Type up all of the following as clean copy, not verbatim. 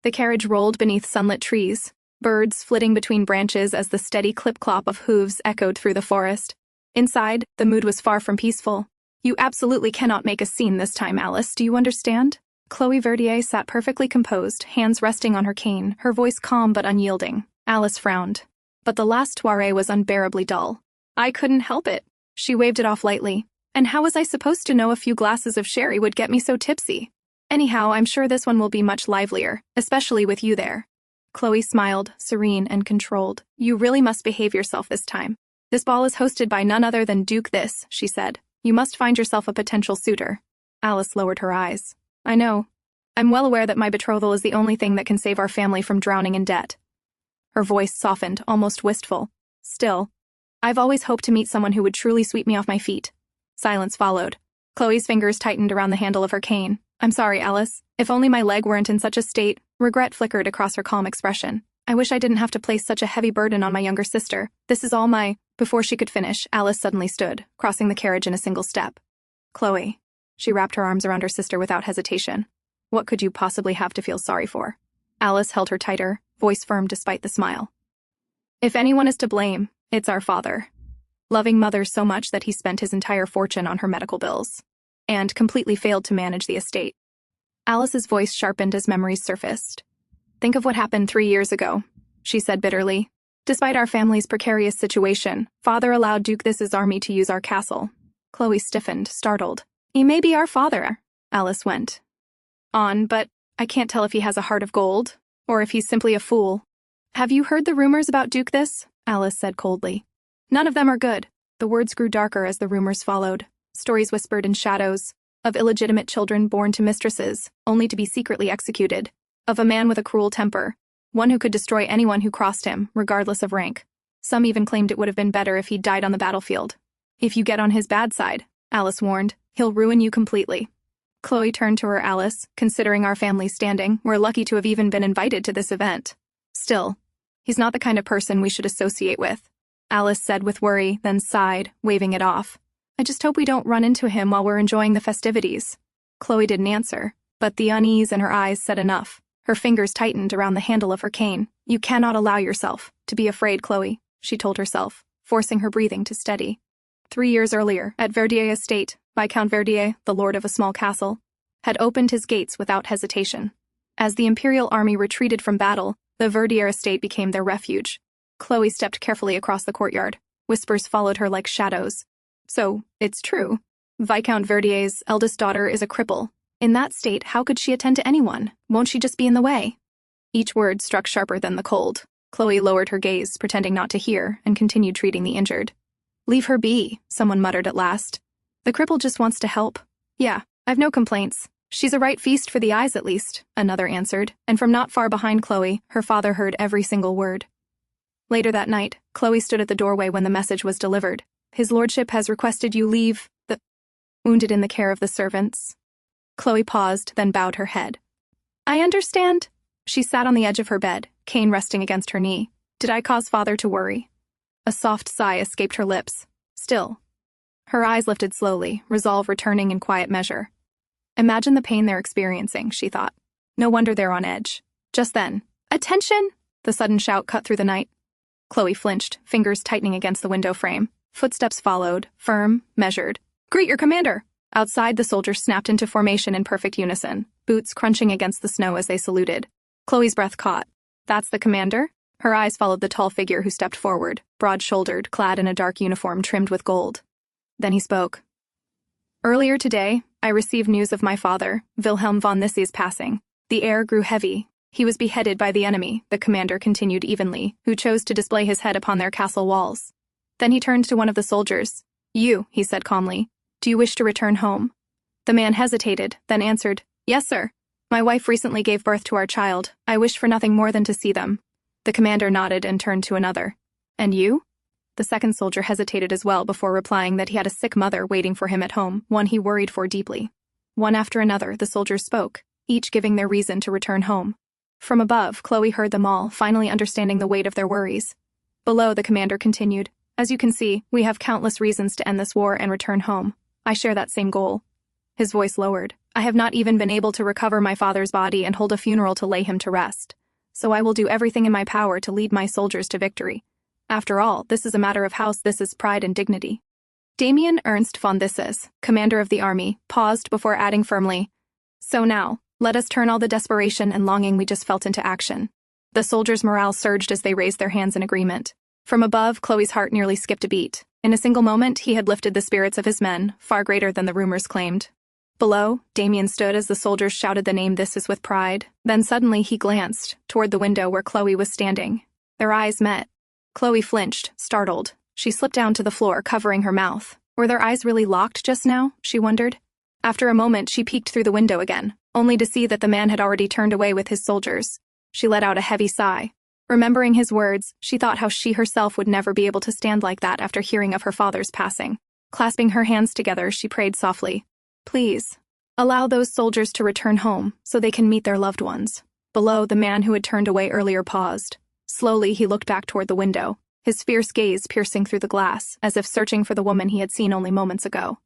The carriage rolled beneath sunlit trees, birds flitting between branches as the steady clip-clop of hooves echoed through the forest. Inside, the mood was far from peaceful. "You absolutely cannot make a scene this time, Alice, do you understand?" Chloe Verdier sat perfectly composed, hands resting on her cane, her voice calm but unyielding. Alice frowned. But the last soirée was unbearably dull. "I couldn't help it." She waved it off lightly. "And how was I supposed to know a few glasses of sherry would get me so tipsy? Anyhow, I'm sure this one will be much livelier, especially with you there." Chloe smiled, serene and controlled. "You really must behave yourself this time. This ball is hosted by none other than Duke Thisse," she said. "You must find yourself a potential suitor." Alice lowered her eyes. "I know. I'm well aware that my betrothal is the only thing that can save our family from drowning in debt." Her voice softened, almost wistful. "Still, I've always hoped to meet someone who would truly sweep me off my feet." Silence followed. Chloe's fingers tightened around the handle of her cane. "I'm sorry, Alice. If only my leg weren't in such a state." Regret flickered across her calm expression. "I wish I didn't have to place such a heavy burden on my younger sister. This is all my—" Before she could finish, Alice suddenly stood, crossing the carriage in a single step. "Chloe." She wrapped her arms around her sister without hesitation. "What could you possibly have to feel sorry for?" Alice held her tighter, voice firm despite the smile. "If anyone is to blame, it's our father. Loving mother so much that he spent his entire fortune on her medical bills. And completely failed to manage the estate." Alice's voice sharpened as memories surfaced. "Think of what happened 3 years ago," she said bitterly. "Despite our family's precarious situation, father allowed Duke Thisse's army to use our castle." Chloe stiffened, startled. "He may be our father," Alice went on, "but I can't tell if he has a heart of gold, or if he's simply a fool." "Have you heard the rumors about Duke Thisse?" Alice said coldly. "None of them are good." The words grew darker as the rumors followed. Stories whispered in shadows, of illegitimate children born to mistresses, only to be secretly executed, of a man with a cruel temper, one who could destroy anyone who crossed him, regardless of rank. Some even claimed it would have been better if he'd died on the battlefield. "If you get on his bad side," Alice warned, "he'll ruin you completely." Chloe turned to her. "Alice, considering our family's standing, we're lucky to have even been invited to this event. Still, he's not the kind of person we should associate with," Alice said with worry, then sighed, waving it off. "I just hope we don't run into him while we're enjoying the festivities." Chloe didn't answer, but the unease in her eyes said enough. Her fingers tightened around the handle of her cane. "You cannot allow yourself to be afraid, Chloe," she told herself, forcing her breathing to steady. 3 years earlier, at Verdier estate, Viscount Verdier, the lord of a small castle, had opened his gates without hesitation. As the imperial army retreated from battle, the Verdier estate became their refuge. Chloe stepped carefully across the courtyard. Whispers followed her like shadows. "So, it's true. Viscount Verdier's eldest daughter is a cripple. In that state, how could she attend to anyone? Won't she just be in the way?" Each word struck sharper than the cold. Chloe lowered her gaze, pretending not to hear, and continued treating the injured. "Leave her be," someone muttered at last. "The cripple just wants to help." "Yeah, I've no complaints. She's a right feast for the eyes at least," another answered, and from not far behind Chloe, her father heard every single word. Later that night, Chloe stood at the doorway when the message was delivered. "His lordship has requested you leave the wounded in the care of the servants." Chloe paused, then bowed her head. "I understand." She sat on the edge of her bed, cane resting against her knee. "Did I cause father to worry?" A soft sigh escaped her lips. Still, her eyes lifted slowly, resolve returning in quiet measure. "Imagine the pain they're experiencing," she thought. "No wonder they're on edge." Just then, "Attention!" The sudden shout cut through the night. Chloe flinched, fingers tightening against the window frame. Footsteps followed, firm, measured. "Greet your commander!" Outside, the soldiers snapped into formation in perfect unison, boots crunching against the snow as they saluted. Chloe's breath caught. "That's the commander?" Her eyes followed the tall figure who stepped forward, broad-shouldered, clad in a dark uniform trimmed with gold. Then he spoke. "Earlier today, I received news of my father, Wilhelm von Thisse's passing. The air grew heavy. He was beheaded by the enemy," the commander continued evenly, "who chose to display his head upon their castle walls." Then he turned to one of the soldiers. "You," he said calmly, "do you wish to return home?" The man hesitated, then answered, "Yes, sir. My wife recently gave birth to our child. I wish for nothing more than to see them." The commander nodded and turned to another. "And you?" The second soldier hesitated as well before replying that he had a sick mother waiting for him at home, one he worried for deeply. One after another, the soldiers spoke, each giving their reason to return home. From above, Chloe heard them all, finally understanding the weight of their worries. Below, the commander continued, "As you can see, we have countless reasons to end this war and return home. I share that same goal." His voice lowered. I have not even been able to recover my father's body and hold a funeral to lay him to rest. So I will do everything in my power to lead my soldiers to victory. After all, this is a matter of House Thisse's pride and dignity. Damien Ernst von Thisse, commander of the army, paused before adding firmly, So now, let us turn all the desperation and longing we just felt into action. The soldiers' morale surged as they raised their hands in agreement. From above, Chloe's heart nearly skipped a beat. In a single moment, he had lifted the spirits of his men, far greater than the rumors claimed. Below, Damien stood as the soldiers shouted the name Thisse with pride. Then suddenly he glanced toward the window where Chloe was standing. Their eyes met. Chloe flinched, startled. She slipped down to the floor, covering her mouth. Were their eyes really locked just now? She wondered. After a moment, she peeked through the window again, only to see that the man had already turned away with his soldiers. She let out a heavy sigh. Remembering his words, she thought how she herself would never be able to stand like that after hearing of her father's passing. Clasping her hands together, she prayed softly, Please, allow those soldiers to return home so they can meet their loved ones. Below, the man who had turned away earlier paused. Slowly, he looked back toward the window, his fierce gaze piercing through the glass, as if searching for the woman he had seen only moments ago.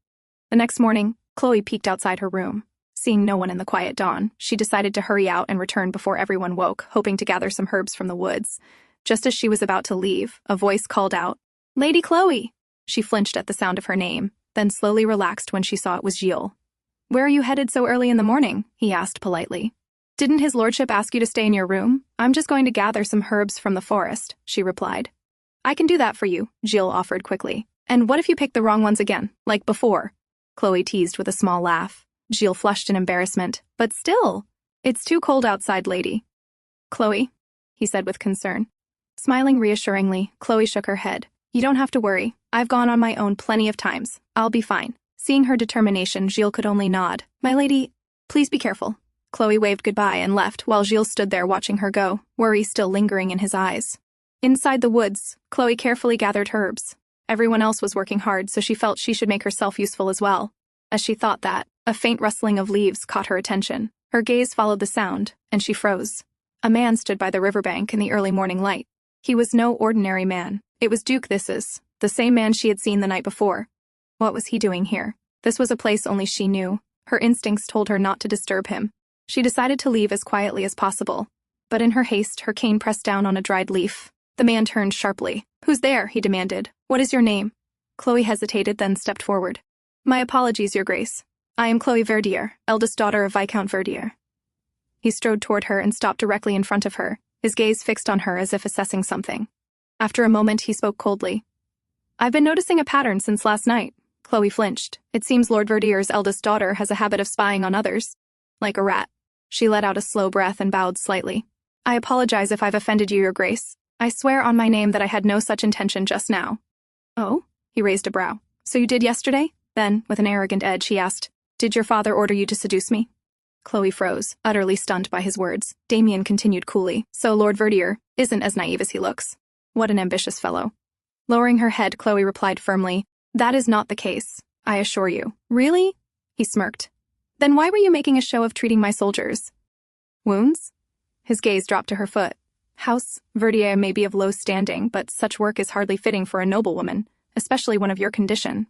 The next morning, Chloe peeked outside her room. Seeing no one in the quiet dawn, she decided to hurry out and return before everyone woke, hoping to gather some herbs from the woods. Just as she was about to leave, a voice called out, Lady Chloe! She flinched at the sound of her name, then slowly relaxed when she saw it was Gilles. Where are you headed so early in the morning? He asked politely. Didn't his lordship ask you to stay in your room? I'm just going to gather some herbs from the forest, she replied. I can do that for you, Gilles offered quickly. And what if you pick the wrong ones again, like before? Chloe teased with a small laugh. Gilles flushed in embarrassment. But still, it's too cold outside, lady. Chloe, he said with concern. Smiling reassuringly, Chloe shook her head. You don't have to worry. I've gone on my own plenty of times. I'll be fine. Seeing her determination, Gilles could only nod. My lady, please be careful. Chloe waved goodbye and left while Gilles stood there watching her go, worry still lingering in his eyes. Inside the woods, Chloe carefully gathered herbs. Everyone else was working hard, so she felt she should make herself useful as well. As she thought that, a faint rustling of leaves caught her attention. Her gaze followed the sound, and she froze. A man stood by the riverbank in the early morning light. He was no ordinary man. It was Duke Thisse, the same man she had seen the night before. What was he doing here? This was a place only she knew. Her instincts told her not to disturb him. She decided to leave as quietly as possible. But in her haste, her cane pressed down on a dried leaf. The man turned sharply. Who's there? He demanded. What is your name? Chloe hesitated, then stepped forward. My apologies, Your Grace. I am Chloe Verdier, eldest daughter of Viscount Verdier. He strode toward her and stopped directly in front of her, his gaze fixed on her as if assessing something. After a moment, he spoke coldly. I've been noticing a pattern since last night. Chloe flinched. It seems Lord Verdier's eldest daughter has a habit of spying on others. Like a rat. She let out a slow breath and bowed slightly. I apologize if I've offended you, Your Grace. I swear on my name that I had no such intention just now. Oh? He raised a brow. So you did yesterday? Then, with an arrogant edge, he asked, Did your father order you to seduce me? Chloe froze, utterly stunned by his words. Damien continued coolly. So Lord Verdier isn't as naive as he looks. What an ambitious fellow. Lowering her head, Chloe replied firmly, That is not the case, I assure you. Really? He smirked. Then why were you making a show of treating my soldiers? Wounds? His gaze dropped to her foot. House Verdier may be of low standing, but such work is hardly fitting for a noblewoman, especially one of your condition.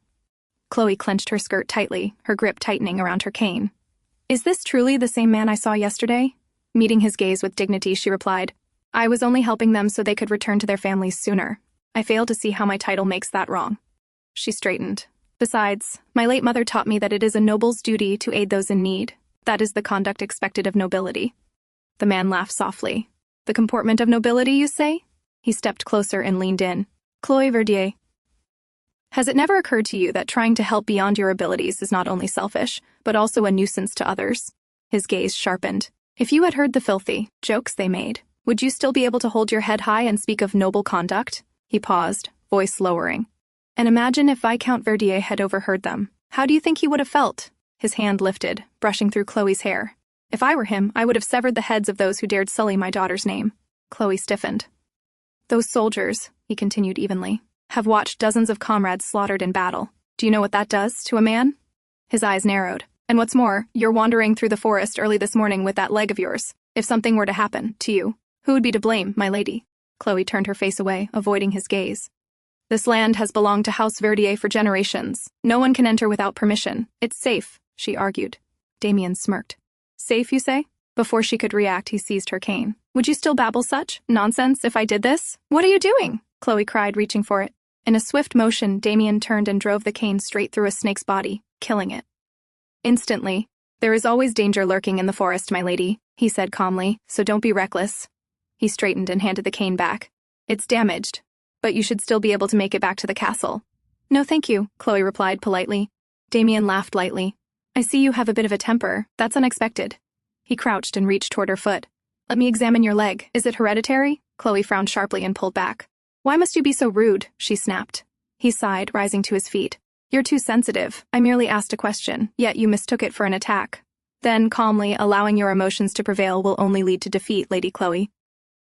Chloe clenched her skirt tightly, her grip tightening around her cane. Is this truly the same man I saw yesterday? Meeting his gaze with dignity, she replied, I was only helping them so they could return to their families sooner. I fail to see how my title makes that wrong. She straightened. Besides, my late mother taught me that it is a noble's duty to aid those in need. That is the conduct expected of nobility. The man laughed softly. The comportment of nobility, you say? He stepped closer and leaned in. Chloe Verdier. Has it never occurred to you that trying to help beyond your abilities is not only selfish, but also a nuisance to others? His gaze sharpened. If you had heard the filthy jokes they made, would you still be able to hold your head high and speak of noble conduct? He paused, voice lowering. And imagine if Viscount Verdier had overheard them. How do you think he would have felt? His hand lifted, brushing through Chloe's hair. If I were him, I would have severed the heads of those who dared sully my daughter's name. Chloe stiffened. Those soldiers, he continued evenly, have watched dozens of comrades slaughtered in battle. Do you know what that does to a man? His eyes narrowed. And what's more, you're wandering through the forest early this morning with that leg of yours. If something were to happen to you, who would be to blame, my lady? Chloe turned her face away, avoiding his gaze. This land has belonged to House Verdier for generations. No one can enter without permission. It's safe. she argued. Damien smirked. Safe, you say? Before she could react, he seized her cane. Would you still babble such nonsense if I did this? What are you doing? Chloe cried, reaching for it. In a swift motion, Damien turned and drove the cane straight through a snake's body, killing it. Instantly, there is always danger lurking in the forest, my lady, he said calmly, so don't be reckless. He straightened and handed the cane back. It's damaged, but you should still be able to make it back to the castle. No, thank you, Chloe replied politely. Damien laughed lightly. I see you have a bit of a temper. That's unexpected. He crouched and reached toward her foot. Let me examine your leg. Is it hereditary? Chloe frowned sharply and pulled back. Why must you be so rude? She snapped. He sighed, rising to his feet. You're too sensitive. I merely asked a question, yet you mistook it for an attack. Then, calmly, allowing your emotions to prevail will only lead to defeat, Lady Chloe.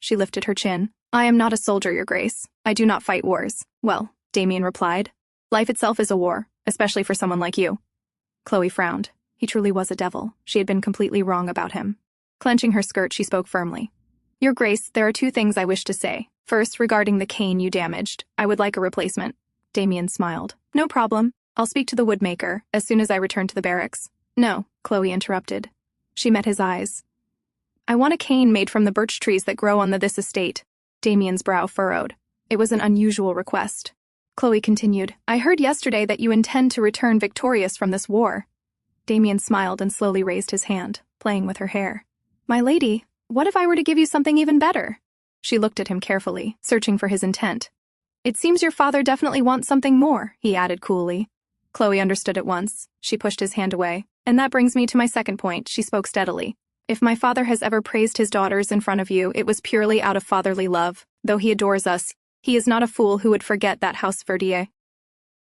She lifted her chin. I am not a soldier, Your Grace. I do not fight wars. Well, Damien replied. Life itself is a war, especially for someone like you. Chloe frowned. He truly was a devil. She had been completely wrong about him. Clenching her skirt, she spoke firmly. Your Grace, there are two things I wish to say. First, regarding the cane you damaged, I would like a replacement. Damien smiled. No problem. I'll speak to the woodmaker as soon as I return to the barracks. No, Chloe interrupted. She met his eyes. I want a cane made from the birch trees that grow on this estate. Damien's brow furrowed. It was an unusual request. Chloe continued, I heard yesterday that you intend to return victorious from this war. Damien smiled and slowly raised his hand, playing with her hair. My lady, what if I were to give you something even better? She looked at him carefully, searching for his intent. It seems your father definitely wants something more, he added coolly. Chloe understood at once. She pushed his hand away. And that brings me to my second point, she spoke steadily. If my father has ever praised his daughters in front of you, it was purely out of fatherly love. Though he adores us, he is not a fool who would forget that House Verdier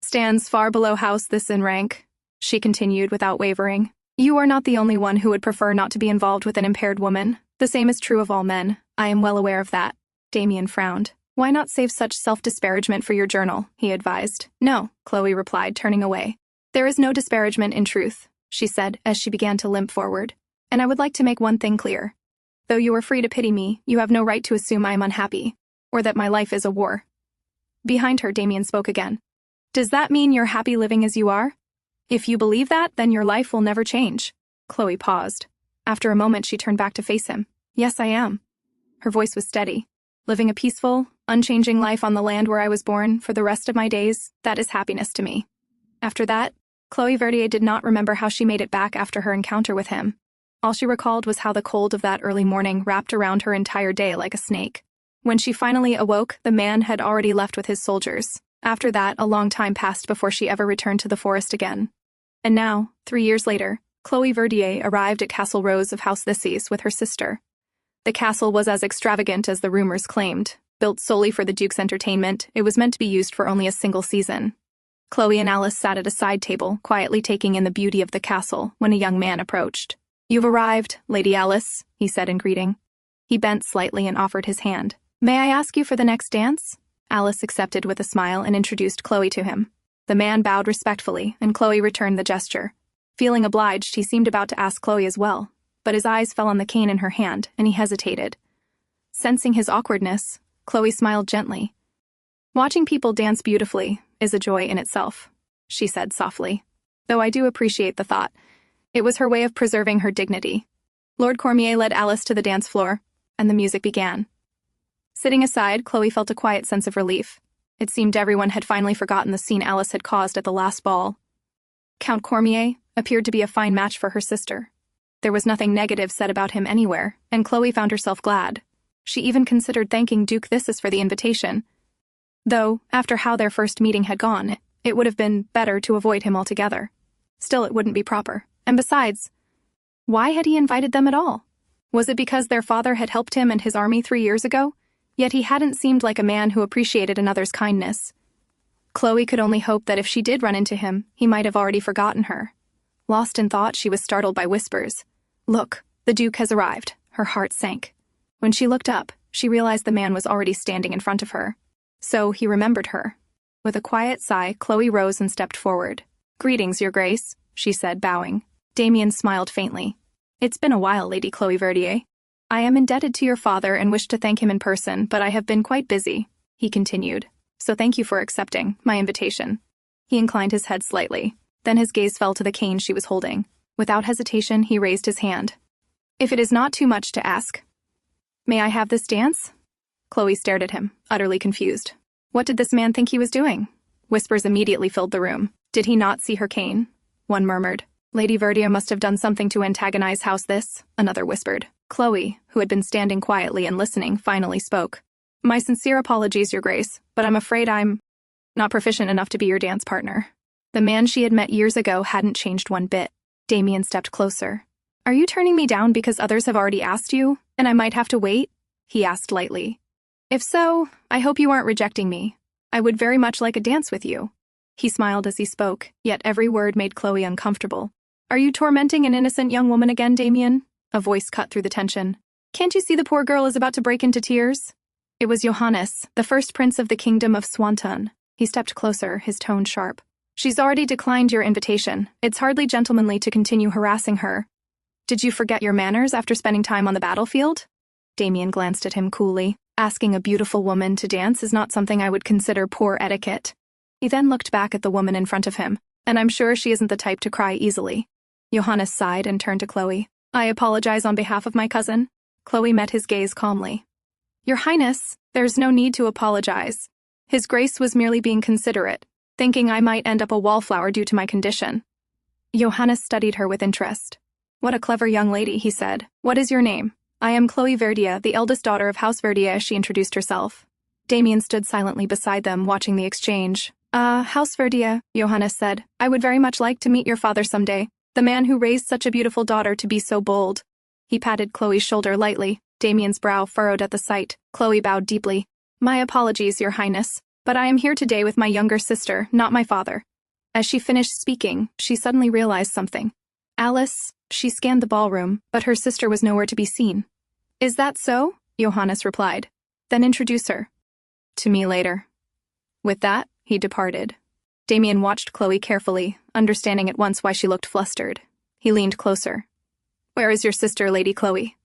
stands far below House this in rank, she continued without wavering. You are not the only one who would prefer not to be involved with an impaired woman. The same is true of all men. I am well aware of that. Damien frowned. Why not save such self-disparagement for your journal, he advised. No, Chloe replied, turning away. There is no disparagement in truth, she said as she began to limp forward. And I would like to make one thing clear. Though you are free to pity me, you have no right to assume I am unhappy, or that my life is a war. Behind her, Damien spoke again. Does that mean you're happy living as you are? If you believe that, then your life will never change. Chloe paused. After a moment, she turned back to face him. Yes, I am. Her voice was steady. Living a peaceful, unchanging life on the land where I was born for the rest of my days, that is happiness to me. After that, Chloe Verdier did not remember how she made it back after her encounter with him. All she recalled was how the cold of that early morning wrapped around her entire day like a snake. When she finally awoke, the man had already left with his soldiers. After that, a long time passed before she ever returned to the forest again. And now, 3 years later, Chloe Verdier arrived at Castle Rose of House Thisse with her sister. The castle was as extravagant as the rumors claimed. Built solely for the Duke's entertainment, it was meant to be used for only a single season. Chloe and Alice sat at a side table, quietly taking in the beauty of the castle, when a young man approached. You've arrived, Lady Alice, he said in greeting. He bent slightly and offered his hand. May I ask you for the next dance? Alice accepted with a smile and introduced Chloe to him. The man bowed respectfully, and Chloe returned the gesture. Feeling obliged, he seemed about to ask Chloe as well, but his eyes fell on the cane in her hand, and he hesitated. Sensing his awkwardness, Chloe smiled gently. Watching people dance beautifully is a joy in itself, she said softly. Though I do appreciate the thought. It was her way of preserving her dignity. Lord Cormier led Alice to the dance floor, and the music began. Sitting aside, Chloe felt a quiet sense of relief. It seemed everyone had finally forgotten the scene Alice had caused at the last ball. Count Cormier appeared to be a fine match for her sister. There was nothing negative said about him anywhere, and Chloe found herself glad. She even considered thanking Duke Thisse for the invitation. Though, after how their first meeting had gone, it would have been better to avoid him altogether. Still, it wouldn't be proper. And besides, why had he invited them at all? Was it because their father had helped him and his army 3 years ago? Yet he hadn't seemed like a man who appreciated another's kindness. Chloe could only hope that if she did run into him, he might have already forgotten her. Lost in thought, she was startled by whispers. Look, the Duke has arrived. Her heart sank. When she looked up, she realized the man was already standing in front of her. So he remembered her. With a quiet sigh, Chloe rose and stepped forward. Greetings, Your Grace, she said, bowing. Damien smiled faintly. It's been a while, Lady Chloe Verdier. I am indebted to your father and wish to thank him in person, but I have been quite busy, he continued. So thank you for accepting my invitation. He inclined his head slightly. Then his gaze fell to the cane she was holding. Without hesitation, he raised his hand. "If it is not too much to ask, may I have this dance?" Chloe stared at him, utterly confused. What did this man think he was doing? Whispers immediately filled the room. Did he not see her cane? One murmured. Lady Verdier must have done something to antagonize House this, another whispered. Chloe, who had been standing quietly and listening, finally spoke. "My sincere apologies, Your Grace, but I'm afraid I'm not proficient enough to be your dance partner." The man she had met years ago hadn't changed one bit. Damien stepped closer. "Are you turning me down because others have already asked you, and I might have to wait?" he asked lightly. "If so, I hope you aren't rejecting me. I would very much like a dance with you." He smiled as he spoke, yet every word made Chloe uncomfortable. "Are you tormenting an innocent young woman again, Damien?" A voice cut through the tension. "Can't you see the poor girl is about to break into tears?" It was Johannes, the first prince of the kingdom of Swanton. He stepped closer, his tone sharp. "She's already declined your invitation. It's hardly gentlemanly to continue harassing her. Did you forget your manners after spending time on the battlefield?" Damien glanced at him coolly. "Asking a beautiful woman to dance is not something I would consider poor etiquette." He then looked back at the woman in front of him, "And I'm sure she isn't the type to cry easily." Johannes sighed and turned to Chloe. "I apologize on behalf of my cousin." Chloe met his gaze calmly. "Your Highness, there's no need to apologize. His Grace was merely being considerate, thinking I might end up a wallflower due to my condition." Johannes studied her with interest. "What a clever young lady," he said. "What is your name?" "I am Chloe Verdier, the eldest daughter of House Verdier," she introduced herself. Damien stood silently beside them, watching the exchange. House Verdier," Johannes said. "I would very much like to meet your father someday, the man who raised such a beautiful daughter to be so bold." He patted Chloe's shoulder lightly. Damien's brow furrowed at the sight. Chloe bowed deeply. "My apologies, Your Highness, but I am here today with my younger sister, not my father." As she finished speaking, she suddenly realized something. Alice, she scanned the ballroom, but her sister was nowhere to be seen. "Is that so?" Johannes replied. "Then introduce her to me later." With that, he departed. Damien watched Chloe carefully, understanding at once why she looked flustered. He leaned closer. "Where is your sister, Lady Chloe?"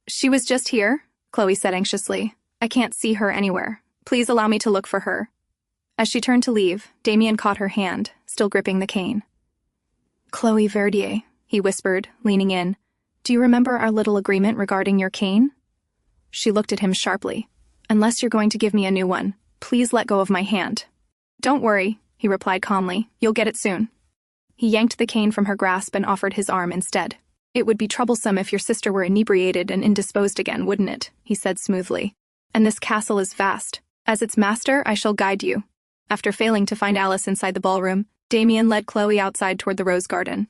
"She was just here," Chloe said anxiously. "I can't see her anywhere. Please allow me to look for her." As she turned to leave, Damien caught her hand, still gripping the cane. "Chloe Verdier," he whispered, leaning in. "Do you remember our little agreement regarding your cane?" She looked at him sharply. "Unless you're going to give me a new one, please let go of my hand." "Don't worry," he replied calmly. "You'll get it soon." He yanked the cane from her grasp and offered his arm instead. "It would be troublesome if your sister were inebriated and indisposed again, wouldn't it?" he said smoothly. "And this castle is vast. As its master, I shall guide you." After failing to find Alice inside the ballroom, Damien led Chloe outside toward the rose garden.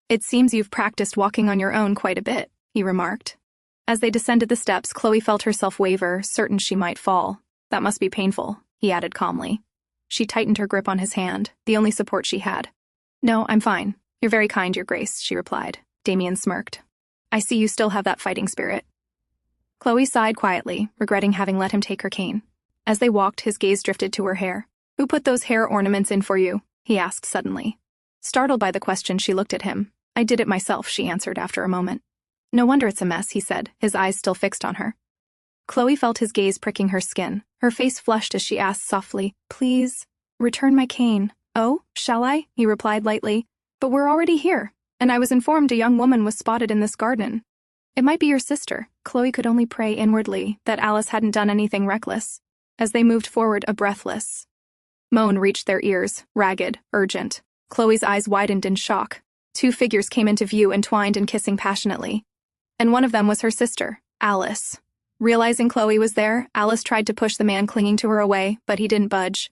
"It seems you've practiced walking on your own quite a bit," he remarked. As they descended the steps, Chloe felt herself waver, certain she might fall. "That must be painful," he added calmly. She tightened her grip on his hand, the only support she had. "No, I'm fine. You're very kind, Your Grace," she replied. Damien smirked. "I see you still have that fighting spirit." Chloe sighed quietly, regretting having let him take her cane. As they walked, his gaze drifted to her hair. "Who put those hair ornaments in for you?" he asked suddenly. Startled by the question, she looked at him. "I did it myself," she answered after a moment. "No wonder it's a mess," he said, his eyes still fixed on her. Chloe felt his gaze pricking her skin. Her face flushed as she asked softly, "Please, return my cane." "Oh, shall I?" he replied lightly. "But we're already here, and I was informed a young woman was spotted in this garden. It might be your sister." Chloe could only pray inwardly that Alice hadn't done anything reckless. As they moved forward, a breathless moan reached their ears, ragged, urgent. Chloe's eyes widened in shock. Two figures came into view, entwined and kissing passionately. And one of them was her sister, Alice. Realizing Chloe was there, Alice tried to push the man clinging to her away, but he didn't budge.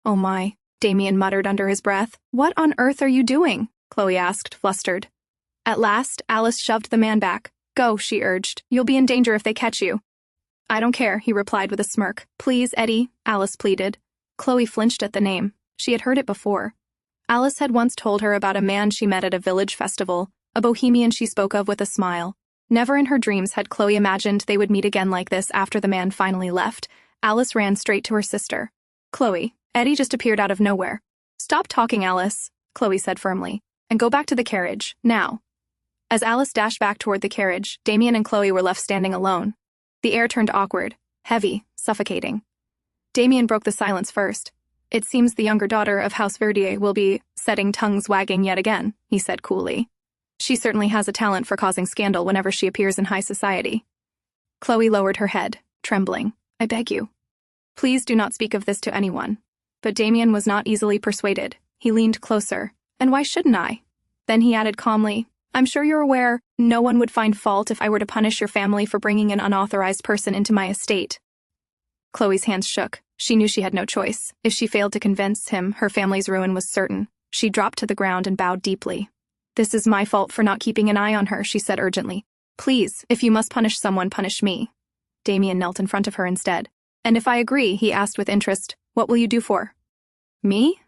"Oh my," Damien muttered under his breath. "What on earth are you doing?" Chloe asked, flustered. At last, Alice shoved the man back. "Go," she urged. "You'll be in danger if they catch you." "I don't care," he replied with a smirk. "Please, Eddie," Alice pleaded. Chloe flinched at the name. She had heard it before. Alice had once told her about a man she met at a village festival, a bohemian she spoke of with a smile. Never in her dreams had Chloe imagined they would meet again like this after the man finally left. Alice ran straight to her sister. "Chloe, Eddie just appeared out of nowhere." "Stop talking, Alice," Chloe said firmly, "and go back to the carriage, now." As Alice dashed back toward the carriage, Damien and Chloe were left standing alone. The air turned awkward, heavy, suffocating. Damien broke the silence first. It seems the younger daughter of House Verdier will be setting tongues wagging yet again, he said coolly. She certainly has a talent for causing scandal whenever she appears in high society. Chloe lowered her head, trembling. I beg you. Please do not speak of this to anyone. But Damien was not easily persuaded. He leaned closer. And why shouldn't I? Then he added calmly, I'm sure you're aware no one would find fault if I were to punish your family for bringing an unauthorized person into my estate. Chloe's hands shook. She knew she had no choice. If she failed to convince him, her family's ruin was certain. She dropped to the ground and bowed deeply. This is my fault for not keeping an eye on her, she said urgently. Please, if you must punish someone, punish me. Damien knelt in front of her instead. And if I agree, he asked with interest, what will you do for me?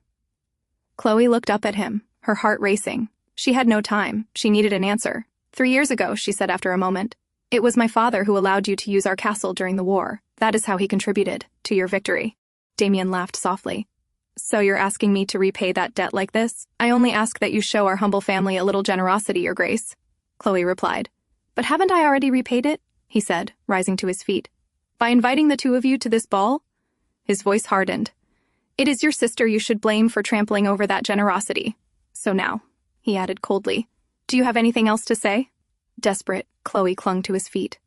Chloe looked up at him, her heart racing. She had no time. She needed an answer. 3 years ago, she said after a moment. It was my father who allowed you to use our castle during the war. That is how he contributed to your victory. Damien laughed softly. So you're asking me to repay that debt like this? I only ask that you show our humble family a little generosity, Your Grace, Chloe replied. But haven't I already repaid it? He said, rising to his feet. By inviting the two of you to this ball? His voice hardened. It is your sister you should blame for trampling over that generosity. So now, he added coldly, do you have anything else to say? Desperate, Chloe clung to his feet.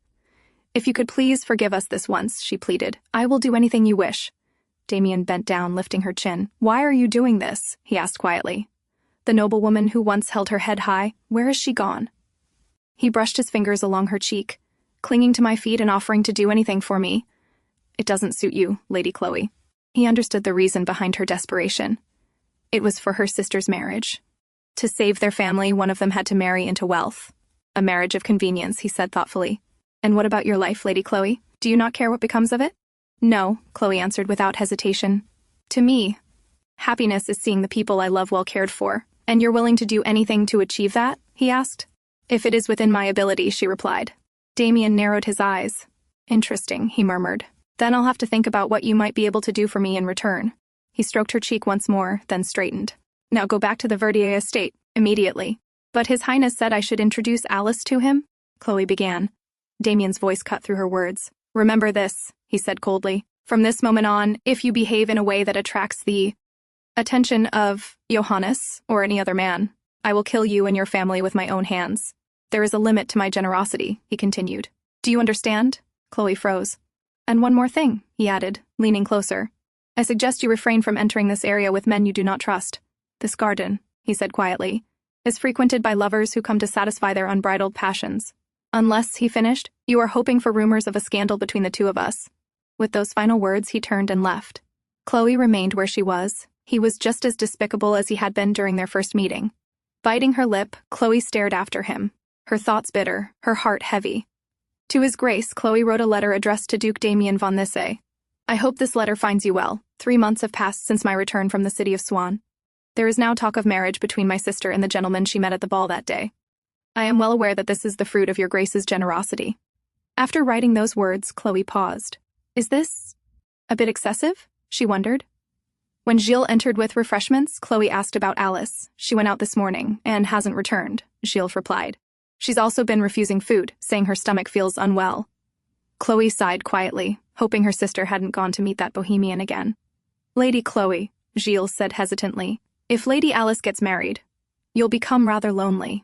If you could please forgive us this once, she pleaded. I will do anything you wish. Damien bent down, lifting her chin. Why are you doing this? He asked quietly. The noblewoman who once held her head high, where is she gone? He brushed his fingers along her cheek, clinging to my feet and offering to do anything for me. It doesn't suit you, Lady Chloe. He understood the reason behind her desperation. It was for her sister's marriage. To save their family, one of them had to marry into wealth. A marriage of convenience, he said thoughtfully. And what about your life, Lady Chloe? Do you not care what becomes of it? No, Chloe answered without hesitation. To me, happiness is seeing the people I love well cared for. And you're willing to do anything to achieve that? He asked. If it is within my ability, she replied. Damien narrowed his eyes. Interesting, he murmured. Then I'll have to think about what you might be able to do for me in return. He stroked her cheek once more, then straightened. Now go back to the Verdier estate, immediately. But His Highness said I should introduce Alice to him? Chloe began. Damien's voice cut through her words. Remember this, he said coldly. From this moment on, if you behave in a way that attracts the attention of Johannes or any other man, I will kill you and your family with my own hands. There is a limit to my generosity, he continued. Do you understand? Chloe froze. And one more thing, he added, leaning closer. I suggest you refrain from entering this area with men you do not trust. This garden, he said quietly, is frequented by lovers who come to satisfy their unbridled passions. Unless, he finished, you are hoping for rumors of a scandal between the two of us. With those final words, he turned and left. Chloe remained where she was. He was just as despicable as he had been during their first meeting. Biting her lip, Chloe stared after him, her thoughts bitter, her heart heavy. To His Grace, Chloe wrote a letter addressed to Duke Damien von Thisse. I hope this letter finds you well. 3 months have passed since my return from the city of Swan. There is now talk of marriage between my sister and the gentleman she met at the ball that day. I am well aware that this is the fruit of your Grace's generosity. After writing those words, Chloe paused. Is this a bit excessive? She wondered. When Gilles entered with refreshments, Chloe asked about Alice. She went out this morning and hasn't returned, Gilles replied. She's also been refusing food, saying her stomach feels unwell. Chloe sighed quietly, hoping her sister hadn't gone to meet that bohemian again. Lady Chloe, Gilles said hesitantly, if Lady Alice gets married, you'll become rather lonely.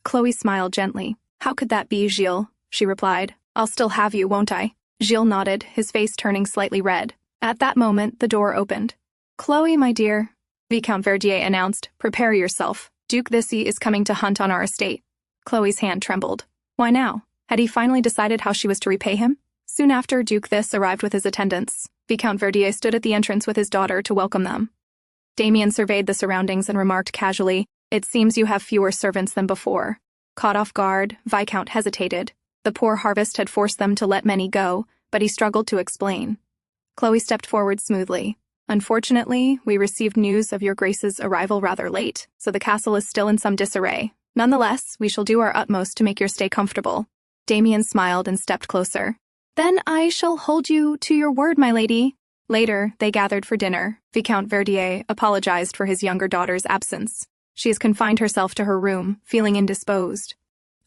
Chloe smiled gently. How could that be, Gilles? She replied. I'll still have you, won't I? Gilles nodded, his face turning slightly red. At that moment, the door opened. Chloe, my dear, Viscount Verdier announced, prepare yourself. Duke Thisse is coming to hunt on our estate. Chloe's hand trembled. Why now? Had he finally decided how she was to repay him? Soon after, Duke Thisse arrived with his attendants. Viscount Verdier stood at the entrance with his daughter to welcome them. Damien surveyed the surroundings and remarked casually, It seems you have fewer servants than before. Caught off guard, Viscount hesitated. The poor harvest had forced them to let many go, but he struggled to explain. Chloe stepped forward smoothly. Unfortunately, we received news of your Grace's arrival rather late, so the castle is still in some disarray. Nonetheless, we shall do our utmost to make your stay comfortable. Damien smiled and stepped closer. Then I shall hold you to your word, my lady. Later, they gathered for dinner. Viscount Verdier apologized for his younger daughter's absence. She has confined herself to her room, feeling indisposed.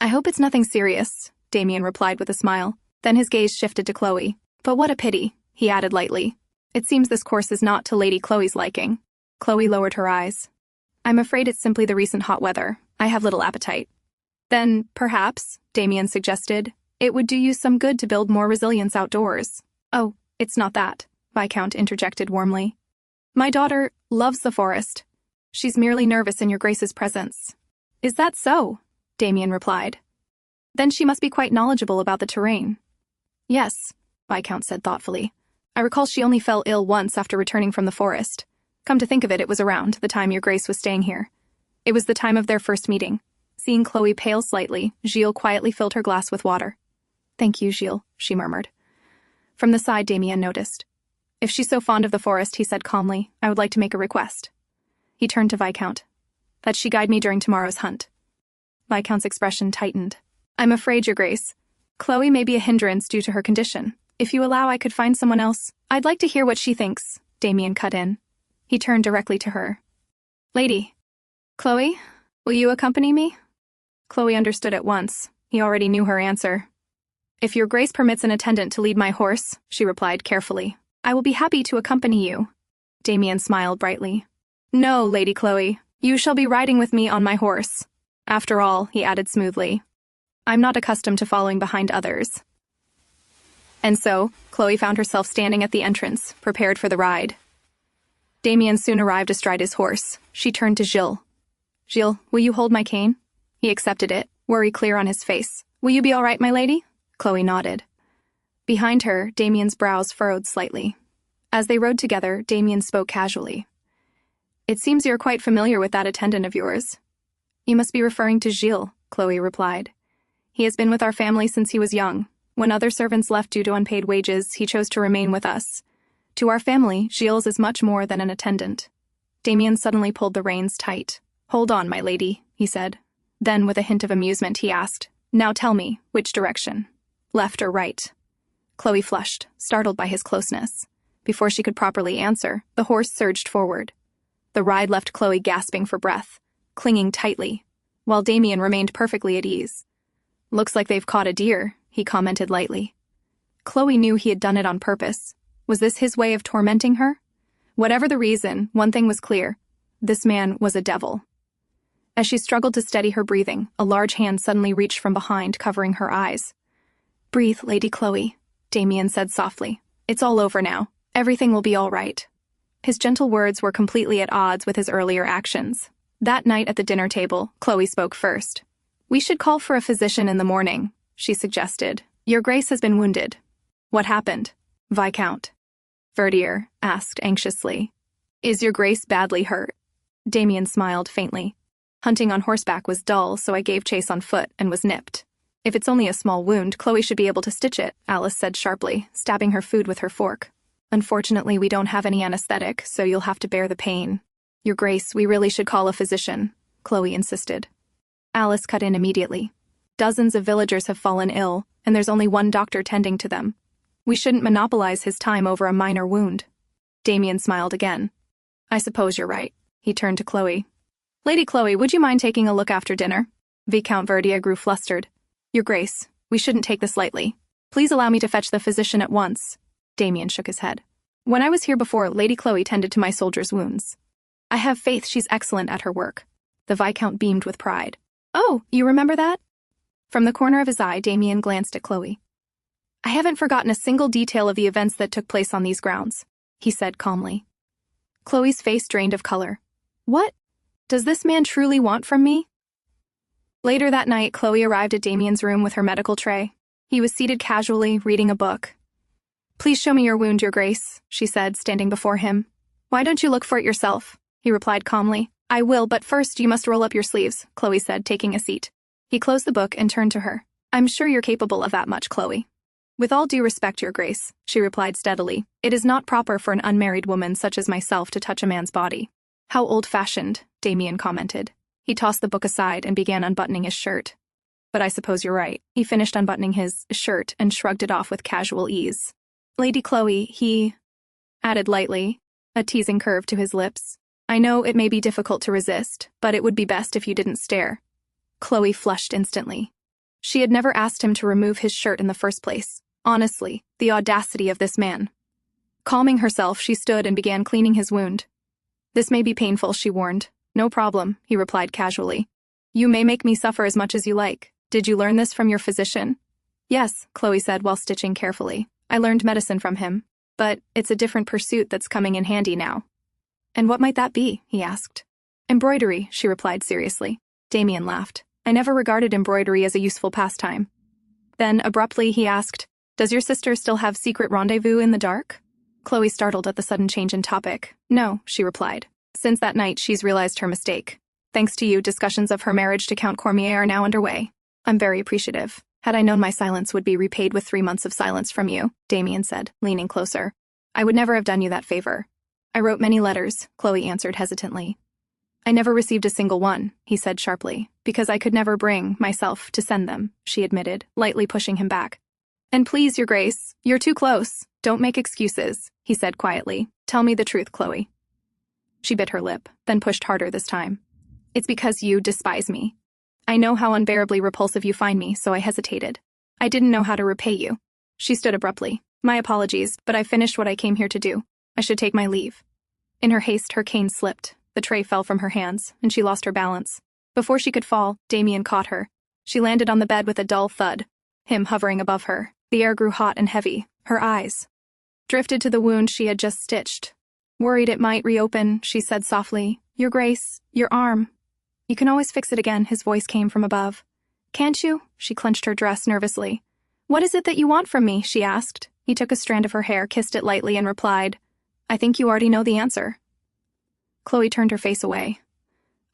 I hope it's nothing serious, Damien replied with a smile. Then his gaze shifted to Chloe. But what a pity, he added lightly. It seems this course is not to Lady Chloe's liking. Chloe lowered her eyes. I'm afraid it's simply the recent hot weather. I have little appetite. Then, perhaps, Damien suggested, it would do you some good to build more resilience outdoors. Oh, it's not that, Viscount interjected warmly. My daughter loves the forest. She's merely nervous in your Grace's presence. Is that so? Damien replied. Then she must be quite knowledgeable about the terrain. Yes, Viscount said thoughtfully. I recall she only fell ill once after returning from the forest. Come to think of it, it was around the time your Grace was staying here. It was the time of their first meeting. Seeing Chloe pale slightly, Gilles quietly filled her glass with water. Thank you, Gilles, she murmured. From the side, Damien noticed. If she's so fond of the forest, he said calmly, I would like to make a request. He turned to Viscount. That she guide me during tomorrow's hunt. Viscount's expression tightened. I'm afraid, your Grace. Chloe may be a hindrance due to her condition. If you allow, I could find someone else. I'd like to hear what she thinks, Damien cut in. He turned directly to her. Lady. Chloe, will you accompany me? Chloe understood at once. He already knew her answer. If your Grace permits an attendant to lead my horse, she replied carefully, I will be happy to accompany you. Damien smiled brightly. No, Lady Chloe, you shall be riding with me on my horse. After all, he added smoothly, I'm not accustomed to following behind others. And so, Chloe found herself standing at the entrance, prepared for the ride. Damien soon arrived astride his horse. She turned to Gilles. Gilles, will you hold my cane? He accepted it, worry clear on his face. Will you be all right, my lady? Chloe nodded. Behind her, Damien's brows furrowed slightly. As they rode together, Damien spoke casually. It seems you're quite familiar with that attendant of yours. You must be referring to Gilles, Chloe replied. He has been with our family since he was young. When other servants left due to unpaid wages, he chose to remain with us. To our family, Gilles is much more than an attendant. Damien suddenly pulled the reins tight. Hold on, my lady, he said. Then, with a hint of amusement, he asked, Now tell me, which direction? Left or right? Chloe flushed, startled by his closeness. Before she could properly answer, the horse surged forward. The ride left Chloe gasping for breath, clinging tightly, while Damien remained perfectly at ease. Looks like they've caught a deer, he commented lightly. Chloe knew he had done it on purpose. Was this his way of tormenting her? Whatever the reason, one thing was clear. This man was a devil. As she struggled to steady her breathing, a large hand suddenly reached from behind, covering her eyes. Breathe, Lady Chloe, Damien said softly. It's all over now. Everything will be all right. His gentle words were completely at odds with his earlier actions. That night at the dinner table, Chloe spoke first. We should call for a physician in the morning, she suggested. Your Grace has been wounded. What happened? Viscount. Verdier asked anxiously. Is your Grace badly hurt? Damien smiled faintly. Hunting on horseback was dull, so I gave chase on foot and was nipped. If it's only a small wound, Chloe should be able to stitch it, Alice said sharply, stabbing her food with her fork. Unfortunately, we don't have any anesthetic, so you'll have to bear the pain. Your Grace, we really should call a physician, Chloe insisted. Alice cut in immediately. Dozens of villagers have fallen ill, and there's only one doctor tending to them. We shouldn't monopolize his time over a minor wound. Damien smiled again. I suppose you're right. He turned to Chloe. Lady Chloe, would you mind taking a look after dinner? Viscount Verdier grew flustered. Your Grace, we shouldn't take this lightly. Please allow me to fetch the physician at once. Damien shook his head. When I was here before, Lady Chloe tended to my soldiers' wounds. I have faith she's excellent at her work. The Viscount beamed with pride. Oh, you remember that? From the corner of his eye, Damien glanced at Chloe. I haven't forgotten a single detail of the events that took place on these grounds, he said calmly. Chloe's face drained of color. What? Does this man truly want from me? Later that night, Chloe arrived at Damien's room with her medical tray. He was seated casually, reading a book. Please show me your wound, Your Grace, she said, standing before him. Why don't you look for it yourself? He replied calmly. I will, but first you must roll up your sleeves, Chloe said, taking a seat. He closed the book and turned to her. I'm sure you're capable of that much, Chloe. With all due respect, Your Grace, she replied steadily, it is not proper for an unmarried woman such as myself to touch a man's body. How old-fashioned, Damien commented. He tossed the book aside and began unbuttoning his shirt. But I suppose you're right. He finished unbuttoning his shirt and shrugged it off with casual ease. Lady Chloe, he added lightly, a teasing curve to his lips. I know it may be difficult to resist, but it would be best if you didn't stare. Chloe flushed instantly. She had never asked him to remove his shirt in the first place. Honestly, the audacity of this man. Calming herself, she stood and began cleaning his wound. "This may be painful," she warned. "No problem," he replied casually. "You may make me suffer as much as you like. Did you learn this from your physician?" "Yes," Chloe said while stitching carefully. "I learned medicine from him. But it's a different pursuit that's coming in handy now." "And what might that be?" he asked. "Embroidery," she replied seriously. Damien laughed. "I never regarded embroidery as a useful pastime." Then, abruptly, he asked, "Does your sister still have secret rendezvous in the dark?" Chloe startled at the sudden change in topic. "No," she replied. "Since that night, she's realized her mistake. Thanks to you, discussions of her marriage to Count Cormier are now underway. I'm very appreciative. Had I known my silence would be repaid with 3 months of silence from you," Damien said, leaning closer. "I would never have done you that favor." "I wrote many letters," Chloe answered hesitantly. "I never received a single one," he said sharply, "because I could never bring myself to send them," she admitted, lightly pushing him back. "And please, Your Grace, you're too close. Don't make excuses," he said quietly. "Tell me the truth, Chloe." She bit her lip, then pushed harder this time. "It's because you despise me. I know how unbearably repulsive you find me, so I hesitated. I didn't know how to repay you." She stood abruptly. "My apologies, but I finished what I came here to do. I should take my leave." In her haste, her cane slipped. The tray fell from her hands, and she lost her balance. Before she could fall, Damien caught her. She landed on the bed with a dull thud, him hovering above her. The air grew hot and heavy. Her eyes drifted to the wound she had just stitched. "Worried it might reopen," she said softly. "Your Grace, your arm. You can always fix it again," his voice came from above. "Can't you?" She clenched her dress nervously. "What is it that you want from me?" she asked. He took a strand of her hair, kissed it lightly, and replied, "I think you already know the answer." Chloe turned her face away.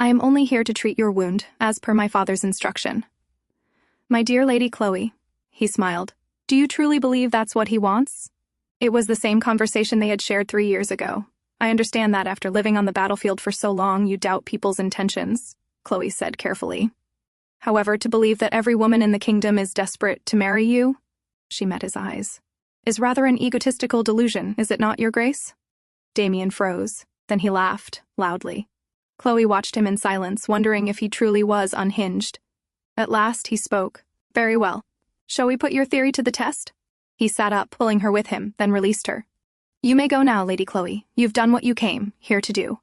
"I am only here to treat your wound, as per my father's instruction." "My dear Lady Chloe," he smiled, "do you truly believe that's what he wants?" It was the same conversation they had shared 3 years ago. "I understand that after living on the battlefield for so long, you doubt people's intentions," Chloe said carefully. "However, to believe that every woman in the kingdom is desperate to marry you," she met his eyes, "is rather an egotistical delusion, is it not, Your Grace?" Damien froze. Then he laughed, loudly. Chloe watched him in silence, wondering if he truly was unhinged. At last he spoke. "Very well. Shall we put your theory to the test?" He sat up, pulling her with him, then released her. "You may go now, Lady Chloe. You've done what you came here to do."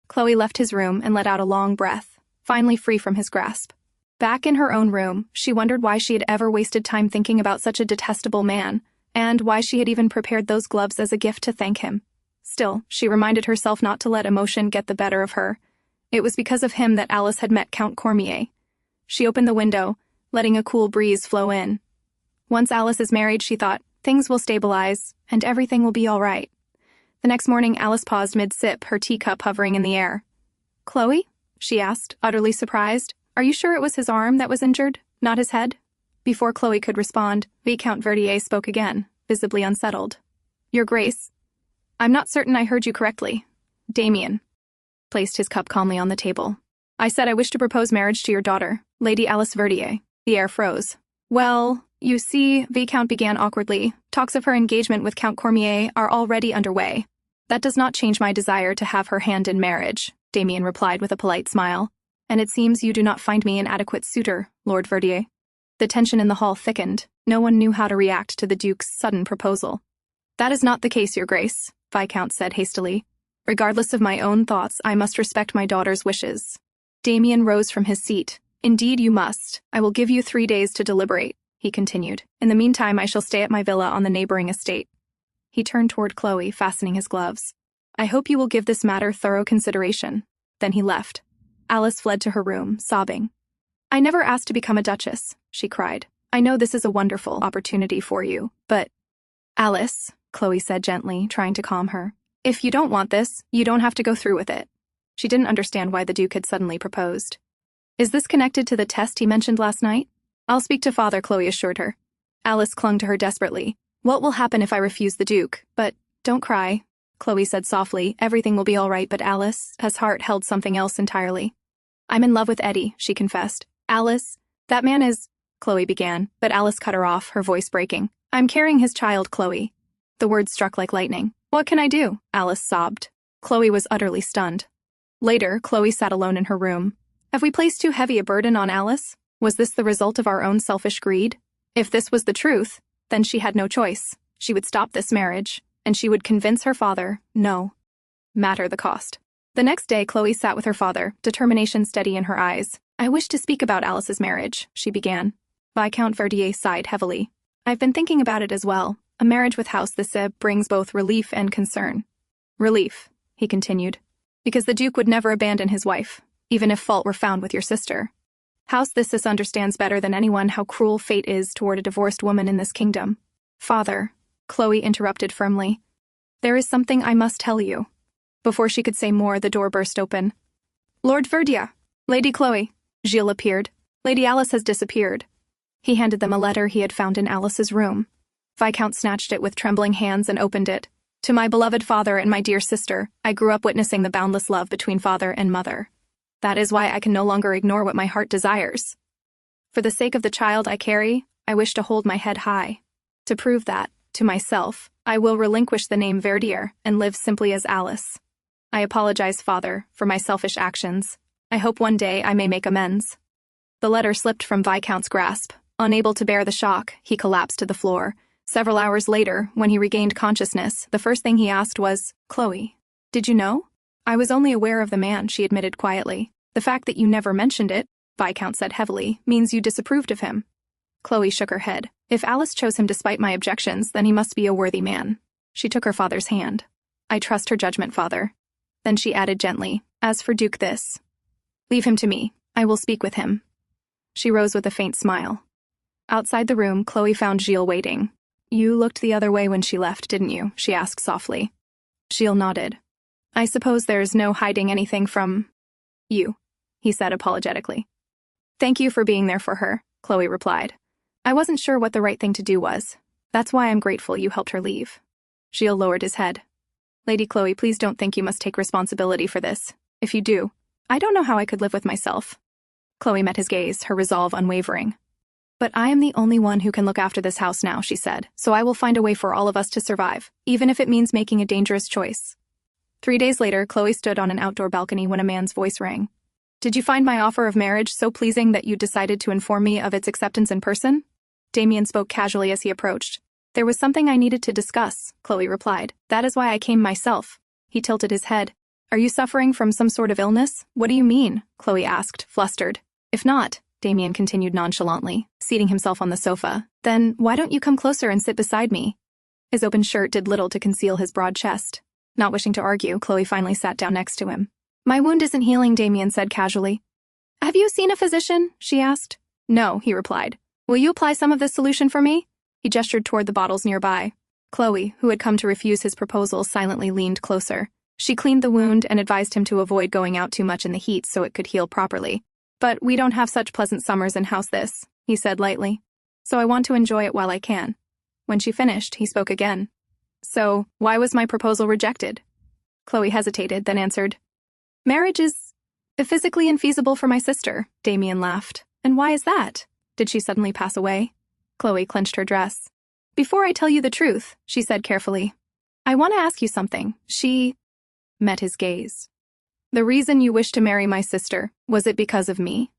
Chloe left his room and let out a long breath, finally free from his grasp. Back in her own room, she wondered why she had ever wasted time thinking about such a detestable man, and why she had even prepared those gloves as a gift to thank him. Still, she reminded herself not to let emotion get the better of her. It was because of him that Alice had met Count Cormier. She opened the window, letting a cool breeze flow in. Once Alice is married, she thought, things will stabilize, and everything will be all right. The next morning, Alice paused mid-sip, her teacup hovering in the air. "Chloe?" she asked, utterly surprised. "Are you sure it was his arm that was injured, not his head?" Before Chloe could respond, Viscount Verdier spoke again, visibly unsettled. "Your Grace, I'm not certain I heard you correctly." Damien placed his cup calmly on the table. "I said I wish to propose marriage to your daughter, Lady Alice Verdier." The air froze. "Well, you see," Viscount began awkwardly, "talks of her engagement with Count Cormier are already underway." "That does not change my desire to have her hand in marriage," Damien replied with a polite smile. "And it seems you do not find me an adequate suitor, Lord Verdier." The tension in the hall thickened. No one knew how to react to the Duke's sudden proposal. "That is not the case, Your Grace," Viscount said hastily. "Regardless of my own thoughts, I must respect my daughter's wishes." Damien rose from his seat. "Indeed you must. I will give you 3 days to deliberate," he continued. "In the meantime, I shall stay at my villa on the neighboring estate." He turned toward Chloe, fastening his gloves. "I hope you will give this matter thorough consideration." Then he left. Alice fled to her room, sobbing. "I never asked to become a duchess," she cried. "I know this is a wonderful opportunity for you, but—" "Alice," Chloe said gently, trying to calm her, "if you don't want this, you don't have to go through with it." She didn't understand why the Duke had suddenly proposed. "Is this connected to the test he mentioned last night?" "I'll speak to father," Chloe assured her. Alice clung to her desperately. "What will happen if I refuse the Duke? But don't cry," Chloe said softly. "Everything will be all right," but Alice's heart held something else entirely. "I'm in love with Eddie," she confessed. "Alice, that man is—" Chloe began, but Alice cut her off, her voice breaking. "I'm carrying his child, Chloe." The words struck like lightning. "What can I do?" Alice sobbed. Chloe was utterly stunned. Later, Chloe sat alone in her room. Have we placed too heavy a burden on Alice? Was this the result of our own selfish greed? If this was the truth, then she had no choice. She would stop this marriage, and she would convince her father, no matter the cost. The next day, Chloe sat with her father, determination steady in her eyes. I wish to speak about Alice's marriage, she began. Viscount Verdier sighed heavily. I've been thinking about it as well. A marriage with House Thisse brings both relief and concern. Relief, he continued, because the Duke would never abandon his wife, even if fault were found with your sister. House Thisse understands better than anyone how cruel fate is toward a divorced woman in this kingdom. Father, Chloe interrupted firmly, there is something I must tell you. Before she could say more, the door burst open. Lord Verdier, Lady Chloe. Gilles appeared. Lady Alice has disappeared. He handed them a letter he had found in Alice's room. Viscount snatched it with trembling hands and opened it. To my beloved father and my dear sister, I grew up witnessing the boundless love between father and mother. That is why I can no longer ignore what my heart desires. For the sake of the child I carry, I wish to hold my head high. To prove that, to myself, I will relinquish the name Verdier and live simply as Alice. I apologize, father, for my selfish actions. I hope one day I may make amends. The letter slipped from Viscount's grasp. Unable to bear the shock, he collapsed to the floor. Several hours later, when he regained consciousness, the first thing he asked was, Chloe, did you know? I was only aware of the man, she admitted quietly. The fact that you never mentioned it, Viscount said heavily, means you disapproved of him. Chloe shook her head. If Alice chose him despite my objections, then he must be a worthy man. She took her father's hand. I trust her judgment, father. Then she added gently, as for Duke Thisse, leave him to me. I will speak with him. She rose with a faint smile. Outside the room, Chloe found Gilles waiting. You looked the other way when she left, didn't you? She asked softly. Gilles nodded. I suppose there's no hiding anything from you, he said apologetically. Thank you for being there for her, Chloe replied. I wasn't sure what the right thing to do was. That's why I'm grateful you helped her leave. Gilles lowered his head. Lady Chloe, please don't think you must take responsibility for this. If you do, I don't know how I could live with myself. Chloe met his gaze, her resolve unwavering. But I am the only one who can look after this house now, she said, so I will find a way for all of us to survive, even if it means making a dangerous choice. 3 days later, Chloe stood on an outdoor balcony when a man's voice rang. Did you find my offer of marriage so pleasing that you decided to inform me of its acceptance in person? Damien spoke casually as he approached. There was something I needed to discuss, Chloe replied. That is why I came myself. He tilted his head. Are you suffering from some sort of illness? What do you mean? Chloe asked, flustered. If not, Damien continued nonchalantly, seating himself on the sofa, then why don't you come closer and sit beside me? His open shirt did little to conceal his broad chest. Not wishing to argue, Chloe finally sat down next to him. My wound isn't healing, Damien said casually. Have you seen a physician? She asked. No, he replied. Will you apply some of this solution for me? He gestured toward the bottles nearby. Chloe, who had come to refuse his proposal, silently leaned closer. She cleaned the wound and advised him to avoid going out too much in the heat so it could heal properly. But we don't have such pleasant summers in House Thisse, he said lightly. So I want to enjoy it while I can. When she finished, he spoke again. So, why was my proposal rejected? Chloe hesitated, then answered, Marriage is physically infeasible for my sister, Damien laughed. And why is that? Did she suddenly pass away? Chloe clenched her dress. Before I tell you the truth, she said carefully, I want to ask you something. She met his gaze. The reason you wished to marry my sister, was it because of me?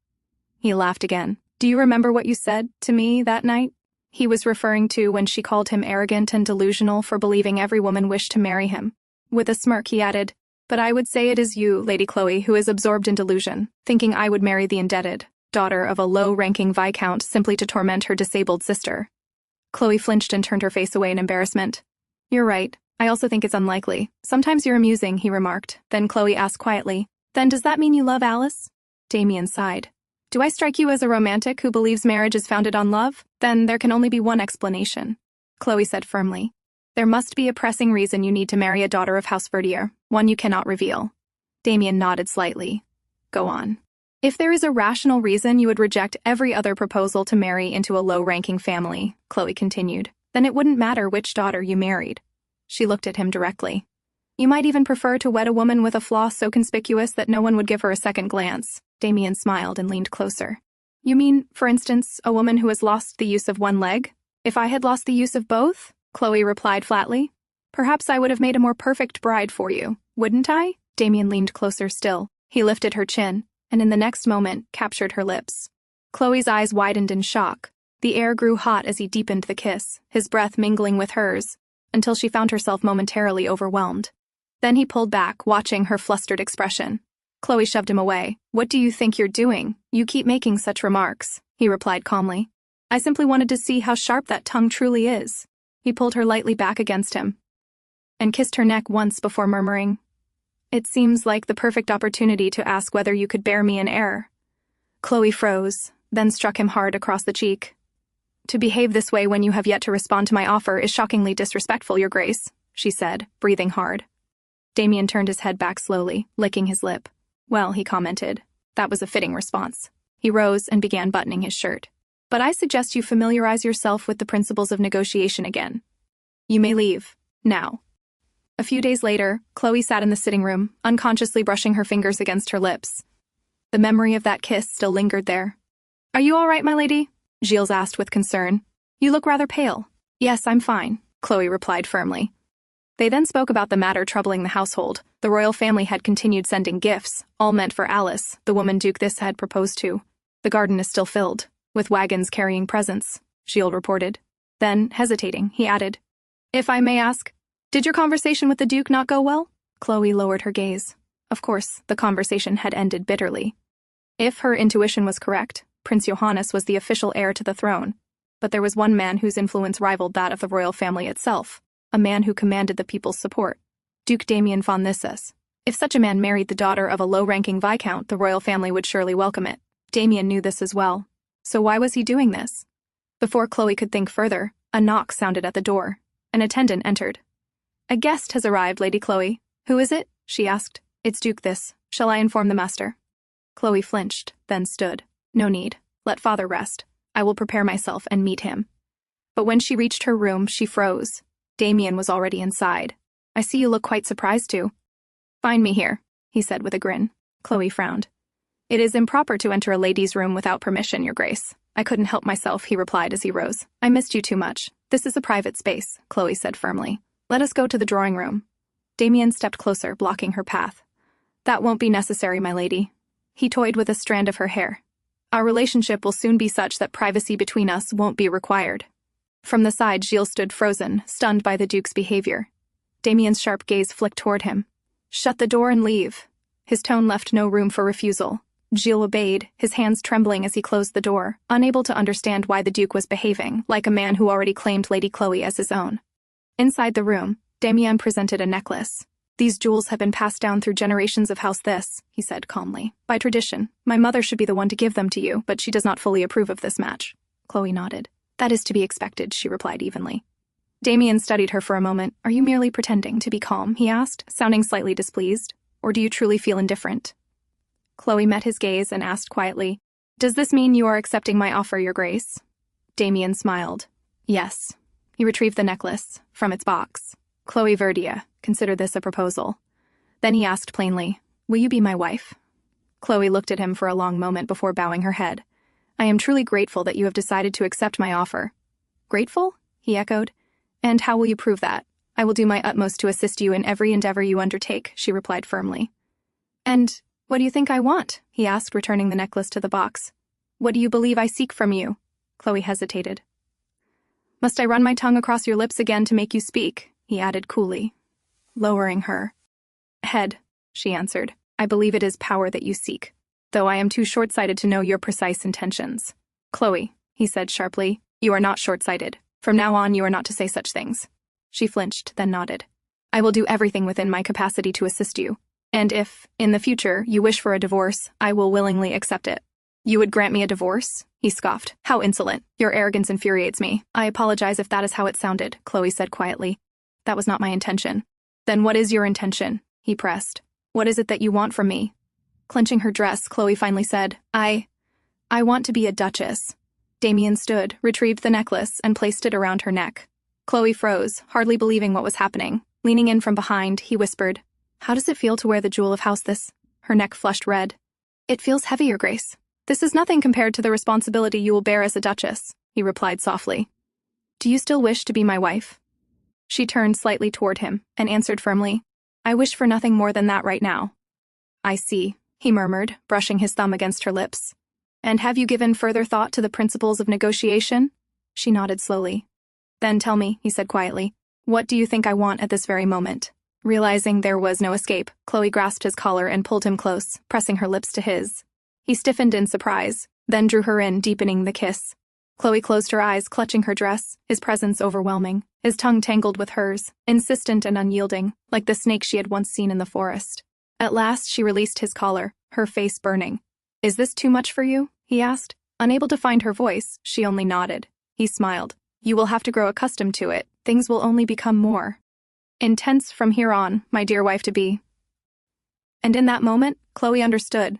He laughed again. Do you remember what you said to me that night? He was referring to when she called him arrogant and delusional for believing every woman wished to marry him. With a smirk, he added, But I would say it is you, Lady Chloe, who is absorbed in delusion, thinking I would marry the indebted daughter of a low-ranking viscount simply to torment her disabled sister. Chloe flinched and turned her face away in embarrassment. You're right. I also think it's unlikely. Sometimes you're amusing, he remarked. Then Chloe asked quietly, Then does that mean you love Alice? Damien sighed. Do I strike you as a romantic who believes marriage is founded on love? Then there can only be one explanation. Chloe said firmly. There must be a pressing reason you need to marry a daughter of House Verdier, one you cannot reveal. Damien nodded slightly. Go on. If there is a rational reason you would reject every other proposal to marry into a low-ranking family, Chloe continued, then it wouldn't matter which daughter you married. She looked at him directly. You might even prefer to wed a woman with a flaw so conspicuous that no one would give her a second glance. Damien smiled and leaned closer. You mean, for instance, a woman who has lost the use of one leg? If I had lost the use of both? Chloe replied flatly. Perhaps I would have made a more perfect bride for you, wouldn't I? Damien leaned closer still. He lifted her chin, and in the next moment, captured her lips. Chloe's eyes widened in shock. The air grew hot as he deepened the kiss, his breath mingling with hers. until she found herself momentarily overwhelmed. Then he pulled back, watching her flustered expression. Chloe shoved him away. "What do you think you're doing? You keep making such remarks," he replied calmly. "I simply wanted to see how sharp that tongue truly is." He pulled her lightly back against him and kissed her neck once before murmuring, "It seems like the perfect opportunity to ask whether you could bear me an heir." Chloe froze, then struck him hard across the cheek. "To behave this way when you have yet to respond to my offer is shockingly disrespectful, Your Grace," she said, breathing hard. Damien turned his head back slowly, licking his lip. "Well," he commented, "that was a fitting response." He rose and began buttoning his shirt. "But I suggest you familiarize yourself with the principles of negotiation again. You may leave, now." A few days later, Chloe sat in the sitting room, unconsciously brushing her fingers against her lips. The memory of that kiss still lingered there. "Are you all right, my lady?" Gilles asked with concern. "You look rather pale." "Yes, I'm fine," Chloe replied firmly. They then spoke about the matter troubling the household. The royal family had continued sending gifts, all meant for Alice, the woman Duke Thisse had proposed to. "The garden is still filled, with wagons carrying presents," Gilles reported. Then, hesitating, he added, "If I may ask, did your conversation with the Duke not go well?" Chloe lowered her gaze. Of course, the conversation had ended bitterly. If her intuition was correct, Prince Johannes was the official heir to the throne. But there was one man whose influence rivaled that of the royal family itself, a man who commanded the people's support, Duke Damien von Thisse. If such a man married the daughter of a low-ranking viscount, the royal family would surely welcome it. Damien knew this as well. So why was he doing this? Before Chloe could think further, a knock sounded at the door. An attendant entered. "A guest has arrived, Lady Chloe." "Who is it?" she asked. "It's Duke Thisse. Shall I inform the master?" Chloe flinched, then stood. "No need. Let father rest. I will prepare myself and meet him." But when she reached her room, she froze. Damien was already inside. "I see you look quite surprised too." "Find me here," he said with a grin. Chloe frowned. "It is improper to enter a lady's room without permission, Your Grace." "I couldn't help myself," he replied as he rose. "I missed you too much. This is a private space," Chloe said firmly. "Let us go to the drawing room." Damien stepped closer, blocking her path. "That won't be necessary, my lady." He toyed with a strand of her hair. "Our relationship will soon be such that privacy between us won't be required." From the side, Gilles stood frozen, stunned by the Duke's behavior. Damien's sharp gaze flicked toward him. "Shut the door and leave." His tone left no room for refusal. Gilles obeyed, his hands trembling as he closed the door, unable to understand why the Duke was behaving like a man who already claimed Lady Chloe as his own. Inside the room, Damien presented a necklace. "These jewels have been passed down through generations of House Thisse," he said calmly. "By tradition, my mother should be the one to give them to you, but she does not fully approve of this match." Chloe nodded. "That is to be expected," she replied evenly. Damien studied her for a moment. "Are you merely pretending to be calm?" he asked, sounding slightly displeased. "Or do you truly feel indifferent?" Chloe met his gaze and asked quietly, "Does this mean you are accepting my offer, Your Grace?" Damien smiled. "Yes." He retrieved the necklace from its box. "Chloe Verdier, consider this a proposal." Then he asked plainly, "Will you be my wife?" Chloe looked at him for a long moment before bowing her head. "I am truly grateful that you have decided to accept my offer." "Grateful?" he echoed. "And how will you prove that?" "I will do my utmost to assist you in every endeavor you undertake," she replied firmly. "And what do you think I want?" he asked, returning the necklace to the box. "What do you believe I seek from you?" Chloe hesitated. "Must I run my tongue across your lips again to make you speak?" he added coolly, lowering her head. She answered, "I believe it is power that you seek, though I am too short-sighted to know your precise intentions." "Chloe," he said sharply, "you are not short-sighted. From now on, you are not to say such things." She flinched, then nodded. "I will do everything within my capacity to assist you. And if, in the future, you wish for a divorce, I will willingly accept it." "You would grant me a divorce?" he scoffed. "How insolent. Your arrogance infuriates me." "I apologize if that is how it sounded," Chloe said quietly. "That was not my intention." "Then what is your intention?" he pressed. "What is it that you want from me?" Clenching her dress, Chloe finally said, I want to be a duchess." Damien stood, retrieved the necklace, and placed it around her neck. Chloe froze, hardly believing what was happening. Leaning in from behind, he whispered, "How does it feel to wear the jewel of House Thisse?" Her neck flushed red. "It feels heavy, Your Grace. This is nothing compared to the responsibility you will bear as a duchess," he replied softly. "Do you still wish to be my wife?" She turned slightly toward him and answered firmly, "I wish for nothing more than that right now." "I see," he murmured, brushing his thumb against her lips. "And have you given further thought to the principles of negotiation?" She nodded slowly. "Then tell me," he said quietly, What do you think I want at this very moment? Realizing there was no escape, Chloe grasped his collar and pulled him close, pressing her lips to his. He stiffened in surprise, then drew her in, deepening the kiss. Chloe closed her eyes, clutching her dress, his presence overwhelming, his tongue tangled with hers, insistent and unyielding, like the snake she had once seen in the forest. At last, she released his collar, her face burning. "Is this too much for you?" he asked. Unable to find her voice, she only nodded. He smiled. "You will have to grow accustomed to it. Things will only become more intense from here on, my dear wife-to-be." And in that moment, Chloe understood.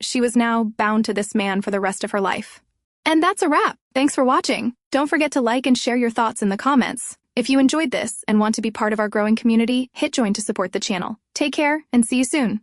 She was now bound to this man for the rest of her life. And that's a wrap. Thanks for watching. Don't forget to like and share your thoughts in the comments. If you enjoyed this and want to be part of our growing community, hit join to support the channel. Take care and see you soon.